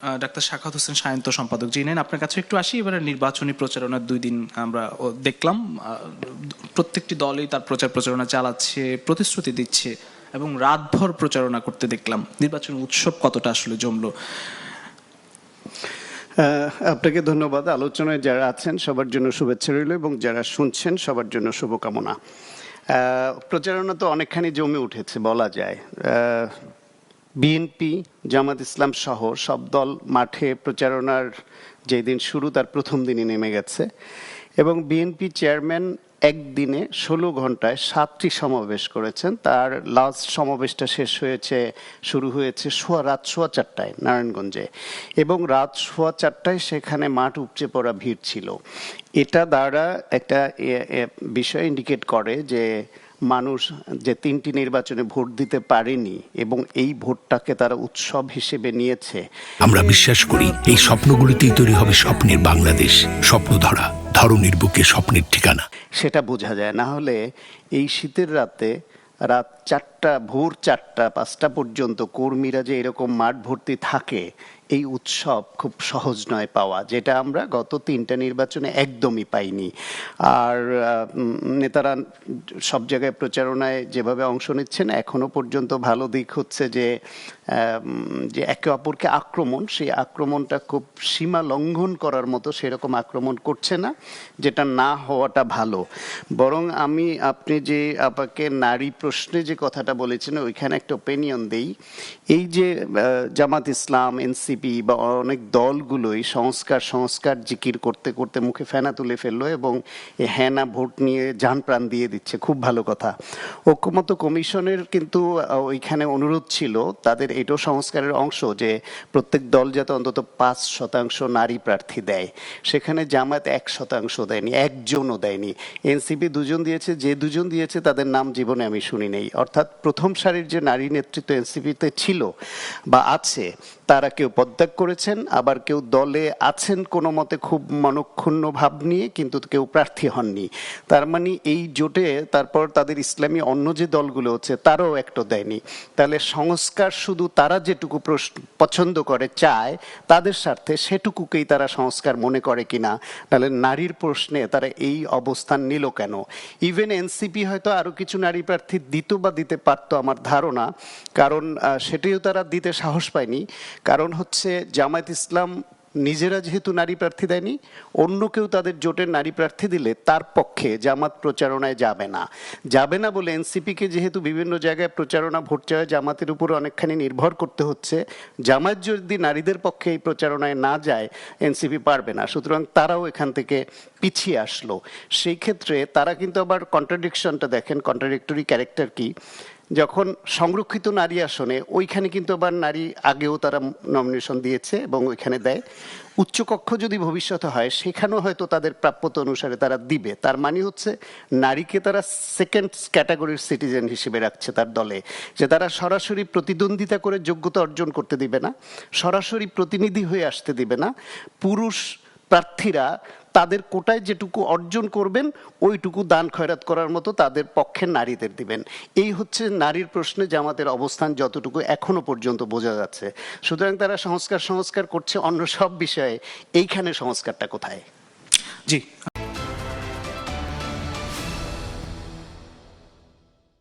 Doctor Shakhawat Hossain Sayanta, সম্পাদক। জি নেন, আপনার কাছে একটু আসি। এবারে নির্বাচনী প্রচারণার 2 দিন আমরা দেখলাম, প্রত্যেকটি দলই তার প্রচারণা চালাচ্ছে, প্রতিশ্রুতি দিচ্ছে এবং রাতভর প্রচারণা করতে দেখলাম। নির্বাচনী উৎসব কতটা আসলে জমলো? আপনাকে ধন্যবাদ। আলোচনায় যারা আছেন সবার জন্য শুভেচ্ছা রইল এবং যারা শুনছেন সবার জন্য শুভকামনা। প্রচারণা তো অনেকখানি জমে উঠেছে বলা যায়। বিএনপি, জামাত ইসলাম সহ সব দল মাঠে প্রচারণার যেদিন শুরু তার প্রথম দিনই নেমে গেছে এবং বিএনপি চেয়ারম্যান একদিনে 16 ঘন্টায় 7টি সমাবেশ করেছেন। তার লাস্ট সমাবেশটা শুরু হয়েছে রাত 4:15 নারায়ণগঞ্জে এবং রাত 4:15 সেখানে মাঠ উপচে পড়া ভিড় ছিল। এটা দ্বারা একটা বিষয় ইন্ডিকেট করে যে মানুষ যে 3টি নির্বাচনে ভোট দিতে পারেনি এবং এই ভোটটাকে তারা উৎসব হিসেবে নিয়েছে। আমরা বিশ্বাস করি এই স্বপ্নগুলিতেই তৈরি হবে স্বপ্নের বাংলাদেশ। স্বপ্ন ধরা, ধরনীর বুকে স্বপ্নের ঠিকানা। সেটা বোঝা যায় না হলে এই শীতের রাতে রাত 4টা পর্যন্ত কর্মীরা যে এরকম মাঠ ভর্তি থাকে, এই উৎসব খুব সহজ নয় পাওয়া, যেটা আমরা গত 3টা নির্বাচনে একদমই পাইনি। আর নেতারা সব জায়গায় প্রচারণায় যেভাবে অংশ নিচ্ছেন, এখনো পর্যন্ত ভালো দিক হচ্ছে যে একে অপরকে আক্রমণ, সেই আক্রমণটা খুব সীমা লঙ্ঘন করার মতো সেরকম আক্রমণ করছে না, যেটা না হওয়াটা ভালো। বরং আপনি যে আপনাকে নারী প্রশ্নে যে কথাটা বলেছেন ওইখানে একটা ওপিনিয়ন দেই। এই যে জামাত ইসলাম, এনসিপি বা অনেক দলগুলোই সংস্কার জিকির করতে করতে মুখে ফেনা তুলে ফেললো এবং হ্যানা ভোট নিয়ে জান প্রাণ দিয়ে দিচ্ছে, খুব ভালো কথা। ঐক্যমত্য কমিশনের কিন্তু ওইখানে অনুরোধ ছিল তাদের এটাও সংস্কারের অংশ যে প্রত্যেক দল যাতে অন্তত 5% নারী প্রার্থী দেয়। সেখানে জামাত 1% দেয়নি, একজনও দেয়নি। এনসিপি 2জন দিয়েছে, যে 2জন দিয়েছে তাদের নাম জীবনে আমি শুনি নেই। অর্থাৎ প্রথম সারির যে নারী নেতৃত্ব এনসিপিতে ছিল বা আছে, তারা কেউ পদত্যাগ করেছেন, আবার কেউ দলে আছেন কোনো মতে খুব মনক্ষুণ্ণ ভাব নিয়ে, কিন্তু কেউ প্রার্থী হননি। তার মানে এই জোটে তারপর তাদের ইসলামী অন্য যে দলগুলো হচ্ছে তারাও একটা দেয়নি। তাহলে সংস্কার শুধু তারা যেটুকু পছন্দ করে, চায় তাদের স্বার্থে, সেটুকুকেই তারা সংস্কার মনে করে কিনা। তাহলে নারীর প্রশ্নে তারা এই অবস্থান নিল কেন? ইভেন এনসিপি হয়তো আরো কিছু নারী প্রার্থী দিত বা দিতে পারতো আমার ধারণা, কারণ সেটিও তারা দিতে সাহস পায়নি। কারণ হচ্ছে জামায়াত ইসলাম নিজেরা যেহেতু নারী প্রার্থী দেয়নি, অন্য কেউ তাদের জোটের নারী প্রার্থী দিলে তার পক্ষে জামাত প্রচারণায় যাবে না বলে এনসিপিকে যেহেতু বিভিন্ন জায়গায় প্রচারণা ভোট চায় জামাতের উপর অনেকখানি নির্ভর করতে হচ্ছে। জামাত যদি নারীদের পক্ষে এই প্রচারণায় না যায়, এনসিপি পারবে না, সুতরাং তারাও এখান থেকে পিছিয়ে আসলো। সেই ক্ষেত্রে তারা কিন্তু আবার কন্ট্রাডিকশনটা দেখেন, কন্ট্রাডিক্টরি ক্যারেক্টার কি। যখন সংরক্ষিত নারী আসনে ওইখানে কিন্তু আবার নারী আগেও তারা নমিনেশন দিয়েছে এবং ওইখানে দেয়। উচ্চকক্ষ যদি ভবিষ্যতে হয় সেখানেও হয়তো তাদের প্রাপ্যতা অনুসারে তারা দিবে। তার মানে হচ্ছে নারীকে তারা সেকেন্ড ক্যাটাগরির সিটিজেন হিসেবে রাখছে তার দলে, যে তারা সরাসরি প্রতিদ্বন্দ্বিতা করে যোগ্যতা অর্জন করতে দিবে না, সরাসরি প্রতিনিধি হয়ে আসতে দিবে না। পুরুষ প্রার্থীরা তাদের কোটায় যেটুকু অর্জন করবেন ওইটুকু দান খয়রাত করার মতো তাদের পক্ষে নারীদের দিবেন। এই হচ্ছে নারীর প্রশ্নে জামাতের অবস্থান যতটুকু এখনো পর্যন্ত বোঝা যাচ্ছে। সুতরাং তারা সংস্কার করছে অন্য সব বিষয়ে, এইখানে সংস্কারটা কোথায়? জি।